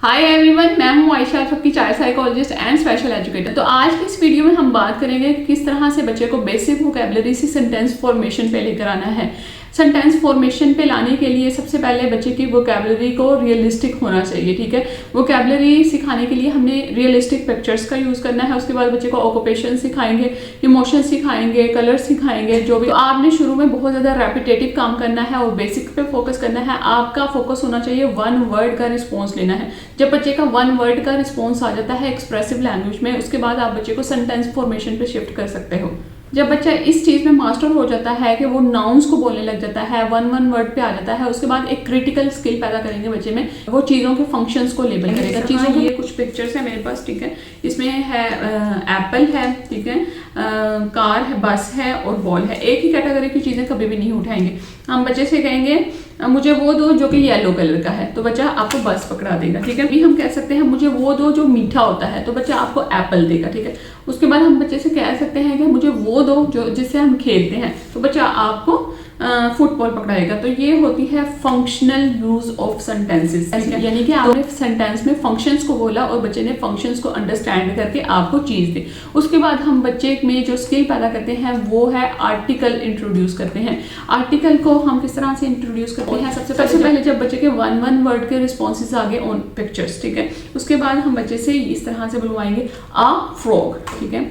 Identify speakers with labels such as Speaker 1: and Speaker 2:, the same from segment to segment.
Speaker 1: Hi everyone, मैं हूं आयशा, आपकी child psychologist and special educator. तो आज की इस वीडियो में हम बात करेंगे किस तरह से बच्चे को बेसिक वोकैबुलरी से सेंटेंस फॉर्मेशन पे लेकर आना है। सेंटेंस फॉर्मेशन पे लाने के लिए सबसे पहले बच्चे की वोकैबुलरी को रियलिस्टिक होना चाहिए। ठीक है, वोकैबुलरी सिखाने के लिए हमने रियलिस्टिक पिक्चर्स का यूज़ करना है। उसके बाद बच्चे को ऑक्यूपेशन सिखाएंगे, इमोशन सिखाएंगे, कलर सिखाएंगे, जो भी। तो आपने शुरू में बहुत ज़्यादा रेपिटेटिव काम करना है और बेसिक पे फोकस करना है। आपका फोकस होना चाहिए वन वर्ड का रिस्पॉन्स लेना है। जब बच्चे का वन वर्ड का रिस्पॉन्स आ जाता है एक्सप्रेसिव लैंग्वेज में, उसके बाद आप बच्चे को सेंटेंस फॉर्मेशन पे शिफ्ट कर सकते हो। जब बच्चा इस चीज़ में मास्टर हो जाता है कि वो नाउन्स को बोलने लग जाता है, वन वर्ड पे आ जाता है, उसके बाद एक क्रिटिकल स्किल पैदा करेंगे बच्चे में। वो चीज़ों के फंक्शंस को लेबल करेगा। चीज़ों के ये कुछ पिक्चर्स है मेरे पास, ठीक है। इसमें है एप्पल है, ठीक है, कार है, बस है और बॉल है। एक ही कैटेगरी की चीज़ें कभी भी नहीं उठाएंगे। हम बच्चे से कहेंगे मुझे वो दो जो कि येलो कलर का है, तो बच्चा आपको बस पकड़ा देगा। ठीक है, अभी हम कह सकते हैं मुझे वो दो जो मीठा होता है, तो बच्चा आपको एप्पल देगा। ठीक है, उसके बाद हम बच्चे से कह सकते हैं कि मुझे वो दो जो जिससे हम खेलते हैं, तो बच्चा आपको फुटबॉल पकड़ाएगा। तो ये होती है फंक्शनल यूज ऑफ सेंटेंसेस, यानी कि आपने सेंटेंस में फंक्शंस को बोला और बच्चे ने फंक्शंस को अंडरस्टैंड करके आपको चीज दी। उसके बाद हम बच्चे में जो स्किल पैदा करते हैं वो है आर्टिकल इंट्रोड्यूस करते हैं। आर्टिकल को हम किस तरह से इंट्रोड्यूस करते हैं? सबसे पहले जब बच्चे के वन वर्ड के रिस्पॉन्सेज आगे ऑन पिक्चर्स, ठीक है, उसके बाद हम बच्चे से इस तरह से बुलवाएंगे अ फ्रॉग, ठीक है,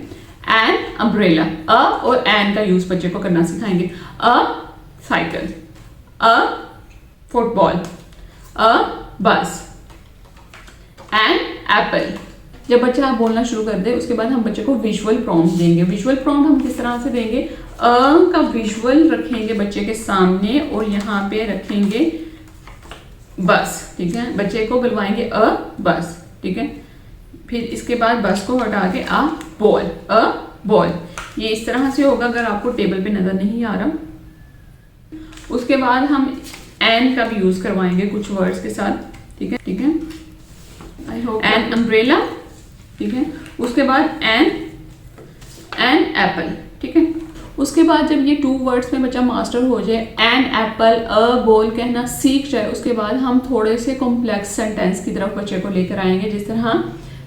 Speaker 1: एन अम्ब्रेला। अ और एन का यूज बच्चे को करना सिखाएंगे। अ साइकिल, अ फुटबॉल, अ बस, एन एप्पल। जब बच्चा बोलना शुरू कर दे उसके बाद हम बच्चे को विजुअल प्रॉम्प्ट देंगे। विजुअल प्रॉम्प्ट हम किस तरह से देंगे? अ का विजुअल रखेंगे बच्चे के सामने और यहाँ पे रखेंगे बस, ठीक है। बच्चे को बुलवाएंगे अ बस, ठीक है। फिर इसके बाद बस को हटा के अ बॉल। ये इस तरह से होगा अगर आपको टेबल पे नजर नहीं आ रहा। उसके बाद हम एन का भी यूज करवाएंगे कुछ वर्ड्स के साथ, ठीक है, ठीक है। आई होप एन अम्ब्रेला, ठीक है। उसके बाद एन एप्पल, ठीक है। उसके बाद जब ये टू वर्ड्स में बच्चा मास्टर हो जाए, एन एप्पल अ बॉल कहना सीख जाए, उसके बाद हम थोड़े से कॉम्प्लेक्स सेंटेंस की तरफ बच्चे को लेकर आएंगे, जिस तरह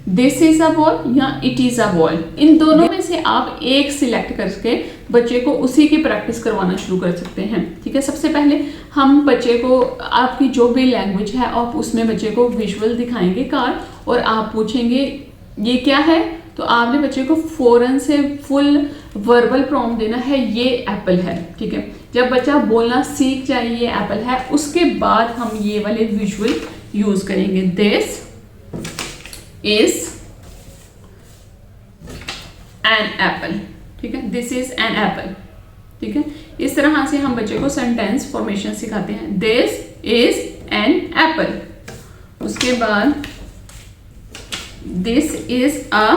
Speaker 1: दिस इज अ बॉल या इट इज अ बॉल। इन दोनों में से आप एक सिलेक्ट करके बच्चे को उसी की प्रैक्टिस करवाना शुरू कर सकते हैं, ठीक है। सबसे पहले हम बच्चे को आपकी जो भी लैंग्वेज है आप उसमें बच्चे को विजुअल दिखाएंगे कार, और आप पूछेंगे ये क्या है, तो आपने बच्चे को फौरन से फुल वर्बल प्रॉम्प्ट देना है, ये एप्पल है, ठीक है। जब बच्चा बोलना सीख जाए ये एप्पल है, उसके बाद हम ये वाले विजुअल यूज करेंगे। दिस इज एन एप्पल, ठीक है, दिस इज एन एप्पल, ठीक है। इस तरह से हम बच्चे को सेंटेंस फॉर्मेशन सिखाते हैं। This is an apple. उसके बाद this is a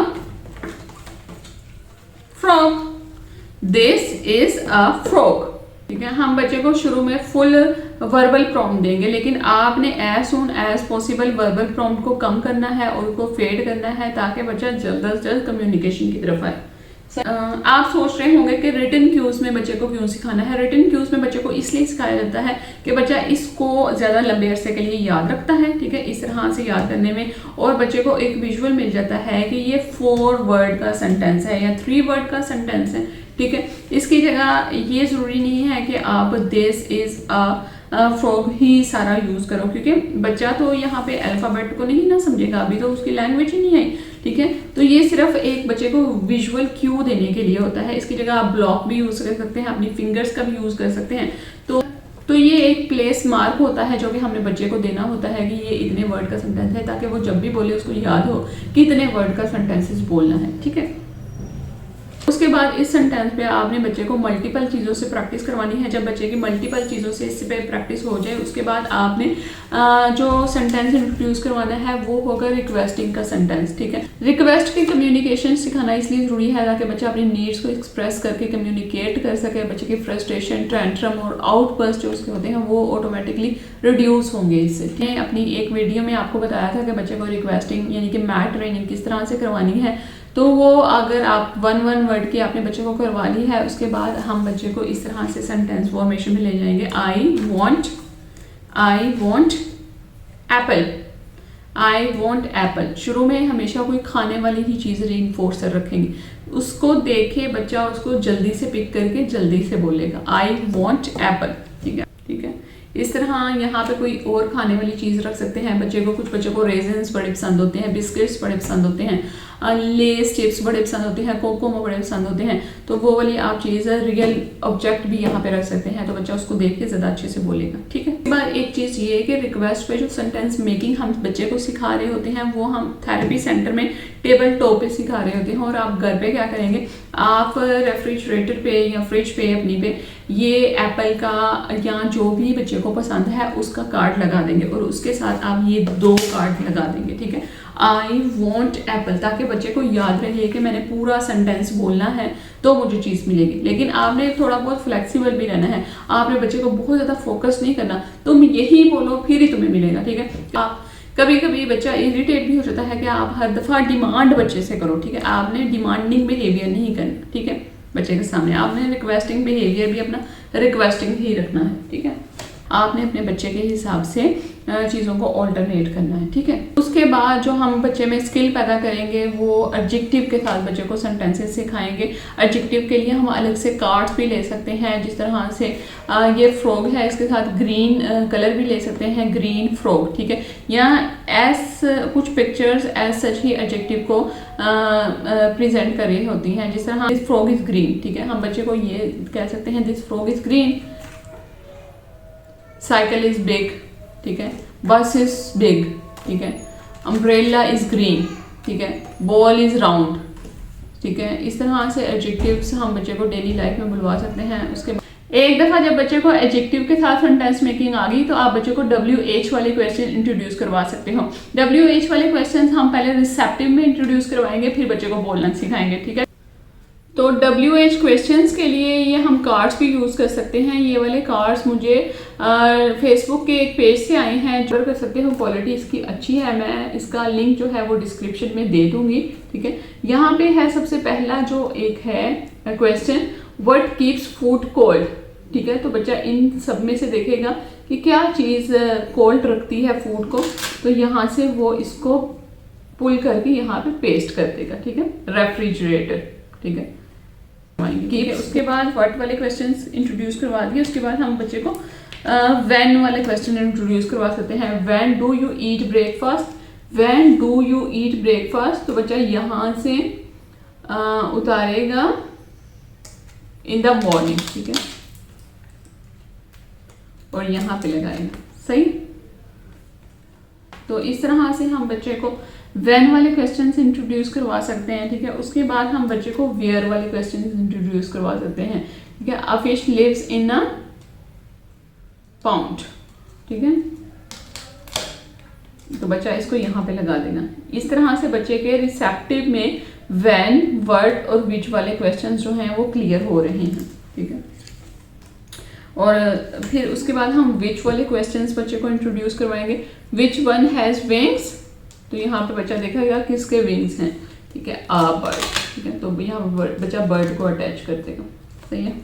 Speaker 1: frog, this is a frog, ठीक है। हम बच्चे को शुरू में फुल वर्बल प्रॉम्प्ट देंगे, लेकिन आपने as soon as possible verbal prompt को कम करना है और उसको फेड करना है ताकि बच्चा जल्द से जल्द कम्युनिकेशन की तरफ आए। आप सोच रहे होंगे कि रिटन क्यूज में बच्चे को क्यों सिखाना है। रिटन क्यूज में बच्चे को इसलिए सिखाया जाता है कि बच्चा इसको ज़्यादा लंबे अरसे के लिए याद रखता है, ठीक है, इस तरह से याद करने में, और बच्चे को एक विजुअल मिल जाता है कि ये 4 वर्ड का सेंटेंस है या 3 वर्ड का सेंटेंस है, ठीक है। इसकी जगह ये ज़रूरी नहीं है कि आप दिस इज़ अ फ्रॉग ही सारा यूज़ करो, क्योंकि बच्चा तो यहाँ पे अल्फ़ाबेट को नहीं ना समझेगा, अभी तो उसकी लैंग्वेज ही नहीं आई, ठीक है। तो ये सिर्फ एक बच्चे को विजुअल क्यू देने के लिए होता है। इसकी जगह आप ब्लॉक भी यूज़ कर सकते हैं, अपनी फिंगर्स का भी यूज़ कर सकते हैं। तो ये एक प्लेस मार्क होता है जो कि हमने बच्चे को देना होता है कि ये इतने वर्ड का सेंटेंस है, ताकि वो जब भी बोले उसको याद हो कि इतने वर्ड का सेंटेंसेस बोलना है, ठीक है। उसके बाद इस सेंटेंस पे आपने बच्चे को मल्टीपल चीज़ों से प्रैक्टिस करवानी है। जब बच्चे की मल्टीपल चीज़ों से इस पे प्रैक्टिस हो जाए, उसके बाद आपने जो सेंटेंस इंट्रोड्यूस करवाना है वो होगा रिक्वेस्टिंग का सेंटेंस, ठीक है। रिक्वेस्ट की कम्युनिकेशन सिखाना इसलिए ज़रूरी है ताकि बच्चा अपनी नीड्स को एक्सप्रेस करके कम्युनिकेट कर सके। बच्चे की फ्रस्ट्रेशन, टेंट्रम और आउटबर्स्ट जो उसके होते हैं वो ऑटोमेटिकली रिड्यूस होंगे इससे। मैंने अपनी एक वीडियो में आपको बताया था कि बच्चे को रिक्वेस्टिंग यानी कि मैट ट्रेनिंग किस तरह से करवानी है, तो वो अगर आप वन वर्ड की आपने बच्चे को करवा ली है, उसके बाद हम बच्चे को इस तरह से सेंटेंस फॉर्मेशन में ले जाएंगे। I want Apple, I want Apple, शुरू में हमेशा कोई खाने वाली ही चीज़ रीइंफोर्सर रखेंगे, उसको देखे बच्चा उसको जल्दी से पिक करके जल्दी से बोलेगा आई वॉन्ट एप्पल। ठीक है, ठीक है। इस तरह यहाँ पे कोई और खाने वाली चीज़ रख सकते हैं बच्चे को। कुछ बच्चों को रेजन्स बड़े पसंद होते हैं, बिस्किट्स बड़े पसंद होते हैं, लेस चिप्स बड़े पसंद होते हैं, कोकोमो बड़े पसंद होते हैं, तो वो वाली आप चीज़ रियल ऑब्जेक्ट भी यहाँ पे रख सकते हैं, तो बच्चा उसको देख के ज़्यादा अच्छे से बोलेगा। ठीक है। बार एक चीज़ ये है कि रिक्वेस्ट पे जो सेंटेंस मेकिंग हम बच्चे को सिखा रहे होते हैं वो हम थेरेपी सेंटर में टेबल टॉप पे सिखा रहे होते हैं, और आप घर पे क्या करेंगे, आप रेफ्रिजरेटर पे या फ्रिज पे अपनी पे ये एप्पल का या जो भी बच्चे को पसंद है उसका कार्ड लगा देंगे, और उसके साथ आप ये 2 कार्ड लगा देंगे। ठीक है, आई वॉन्ट एप्पल, ताकि बच्चे को याद रहे कि मैंने पूरा सेंटेंस बोलना है तो मुझे चीज़ मिलेगी। लेकिन आपने थोड़ा बहुत फ्लेक्सिबल भी रहना है, आपने बच्चे को बहुत ज़्यादा फोकस नहीं करना, तुम यही बोलो फिर ही तुम्हें मिलेगा। ठीक है। आप कभी कभी बच्चा इरिटेट भी हो जाता है कि आप हर दफ़ा डिमांड बच्चे से करो। ठीक है, आपने डिमांडिंग बिहेवियर नहीं करना। ठीक है, बच्चे के सामने आपने रिक्वेस्टिंग बिहेवियर भी अपना रिक्वेस्टिंग ही रखना है। ठीक है, आपने अपने बच्चे के हिसाब से चीज़ों को ऑल्टरनेट करना है। ठीक है। उसके बाद जो हम बच्चे में स्किल पैदा करेंगे वो एडजेक्टिव के साथ बच्चे को सेंटेंसेस सिखाएंगे। एडजेक्टिव के लिए हम अलग से कार्ड्स भी ले सकते हैं, जिस तरह से ये फ्रॉग है, इसके साथ ग्रीन कलर भी ले सकते हैं, ग्रीन फ्रॉग। ठीक है, या एस कुछ पिक्चर्स एज सच ही एडजेक्टिव को प्रेजेंट कर रही होती हैं, जिस तरह दिस फ्रॉग इज ग्रीन। ठीक है, हम बच्चे को ये कह सकते हैं this frog is green, cycle is big. ठीक है, बस इज बिग। ठीक है, अम्ब्रेला इज ग्रीन। ठीक है, बॉल इज राउंड। ठीक है, इस तरह से एडजेक्टिव्स हम बच्चे को डेली लाइफ में बुलवा सकते हैं। उसके एक दफ़ा जब बच्चे को एडजेक्टिव के साथ सेंटेंस मेकिंग आ गई तो आप बच्चे को WH वाले क्वेश्चन इंट्रोड्यूस करवा सकते हो। WH वाले क्वेश्चन हम पहले रिसेप्टिव में इंट्रोड्यूस करवाएंगे, फिर बच्चे को बोलना सिखाएंगे। ठीक है, तो WH क्वेश्चंस के लिए ये हम कार्ड्स भी यूज़ कर सकते हैं। ये वाले कार्ड्स मुझे फेसबुक के एक पेज से आए हैं, जो कर सकते हो, क्वालिटी इसकी अच्छी है। मैं इसका लिंक जो है वो डिस्क्रिप्शन में दे दूंगी। ठीक है, यहाँ पे है सबसे पहला जो एक है question, what keeps food cold. ठीक है, तो बच्चा इन सब में से देखेगा कि क्या चीज़ कोल्ड रखती है फूड को, तो यहाँ से वो इसको पुल करके यहाँ पे पेस्ट कर देगा। ठीक है, रेफ्रिजरेटर। ठीक है, उसके बाद व्हाट वाले क्वेश्चंस इंट्रोड्यूस करवा दिए। उसके बाद हम बच्चे को व्हेन वाले क्वेश्चन इंट्रोड्यूस करवा सकते हैं। When do you eat breakfast, when do you eat breakfast, तो बच्चा यहाँ से उतारेगा इन द मॉर्निंग। ठीक है, और यहाँ पे लगाएगा। सही, तो इस तरह से हम बच्चे को व्हेन वाले क्वेश्चंस इंट्रोड्यूस करवा सकते हैं। ठीक है, उसके बाद हम बच्चे को वेयर वाले क्वेश्चंस इंट्रोड्यूस करवा सकते हैं। ठीक है, a fish lives in a pond. ठीक है, तो बच्चा इसको यहाँ पे लगा देना। इस तरह से बच्चे के रिसेप्टिव में व्हेन, वर्ड और विच वाले क्वेश्चंस जो हैं वो क्लियर हो रहे हैं। ठीक है, और फिर उसके बाद हम विच वाले क्वेश्चंस बच्चे को इंट्रोड्यूस करवाएंगे। विच वन हैज़ विंग्स, तो यहाँ पे बच्चा देखेगा किसके विंग्स हैं। ठीक है, आ बर्ड। ठीक है, तो यहाँ बच्चा बर्ड को अटैच कर देगा। सही है।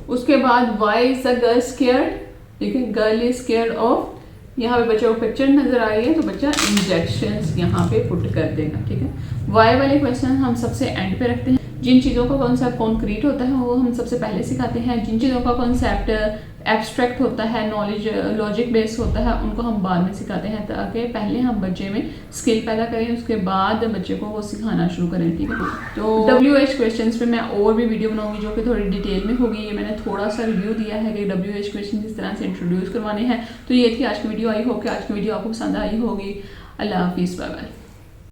Speaker 1: उसके बाद why is the girl scared. ठीक है, गर्ल इज स्केयर्ड ऑफ, यहाँ पे बच्चे को पिक्चर नजर आई है तो बच्चा इंजेक्शंस यहाँ पे पुट कर देगा। ठीक है, वाई वाले क्वेश्चन हम सबसे एंड पे रखते हैं। जिन चीज़ों का कॉन्सेप्ट कॉन्क्रीट होता है वो हम सबसे पहले सिखाते हैं। जिन चीज़ों का कॉन्सेप्ट एब्स्ट्रैक्ट होता है, नॉलेज लॉजिक बेस्ड होता है, उनको हम बाद में सिखाते हैं, ताकि पहले हम बच्चे में स्किल पैदा करें, उसके बाद बच्चे को वो सिखाना शुरू करें। ठीक है, तो WH क्वेश्चंस पे मैं और भी वीडियो बनाऊंगी जो कि थोड़ी डिटेल में होगी। ये मैंने थोड़ा सा रिव्यू दिया है कि WH क्वेश्चन किस तरह से इंट्रोड्यूस करवाने हैं। तो ये थी आज की वीडियो। आई होप कि आज की वीडियो आपको पसंद आई होगी। अल्लाह हाफिज़, बाय बाय।